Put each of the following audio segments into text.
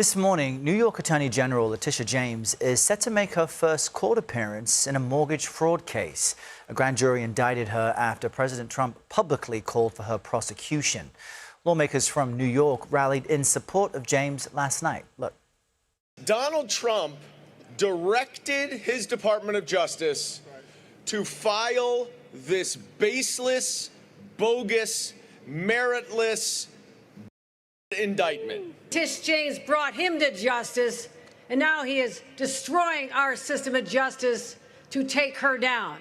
This morning, New York Attorney General Letitia James is set to make her first court appearance in a mortgage fraud case. A grand jury indicted her after President Trump publicly called for her prosecution. Lawmakers from New York rallied in support of James last night. Look. Donald Trump directed his Department of Justice to file this baseless, bogus, meritless indictment. Tish James brought him to justice, and now he is destroying our system of justice to take her down.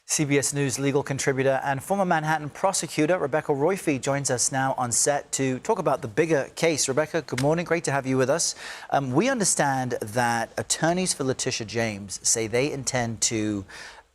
CBS News legal contributor and former Manhattan prosecutor Rebecca Roiphe joins us now on set to talk about the bigger case. Rebecca, good morning. Great to have you with us. We understand that attorneys for Letitia James say they intend to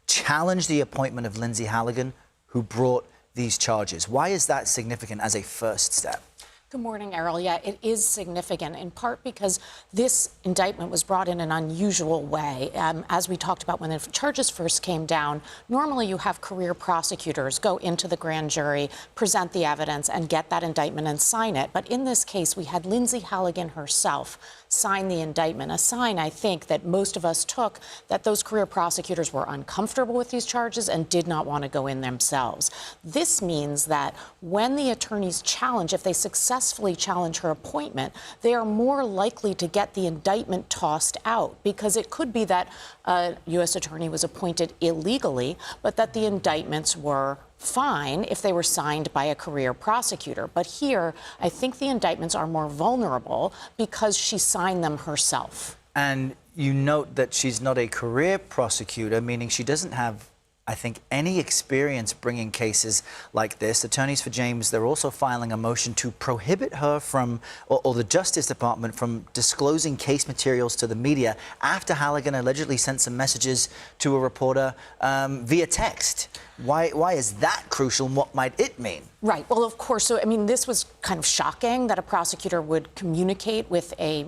challenge the appointment of Lindsay Halligan, who brought these charges. Why is that significant as a first step? Good morning, Errol. Yeah, it is significant, in part because this indictment was brought in an unusual way. As we talked about when the charges first came down, normally you have career prosecutors go into the grand jury, present the evidence, and get that indictment and sign it. But in this case, we had Lindsay Halligan herself sign the indictment, a sign, I think, that most of us took that those career prosecutors were uncomfortable with these charges and did not want to go in themselves. This means that when the attorneys challenge, if they successfully challenge her appointment, they are more likely to get the indictment tossed out, because it could be that a U.S. attorney was appointed illegally, but that the indictments were fine if they were signed by a career prosecutor. But here, I think the indictments are more vulnerable because she signed them herself. And you note that she's not a career prosecutor, meaning she doesn't have, I think, any experience bringing cases like this. Attorneys for James, they're also filing a motion to prohibit her from, or the Justice Department from disclosing case materials to the media after Halligan allegedly sent some messages to a reporter via text. Why is that crucial, and what might it mean? Right. Well, of course. So, I mean, this was kind of shocking that a prosecutor would communicate with a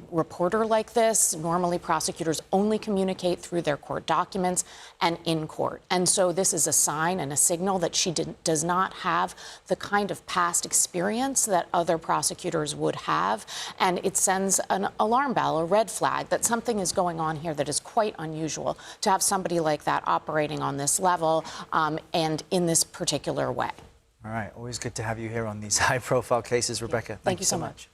reporter like this. Normally, prosecutors only communicate through their court documents and in court. And so this is a sign and a signal that she does not have the kind of past experience that other prosecutors would have. And it sends an alarm bell, a red flag, that something is going on here that is quite unusual to have somebody like that operating on this level and in this particular way. All right. Always good to have you here on these high-profile cases, Rebecca. Thank you so much.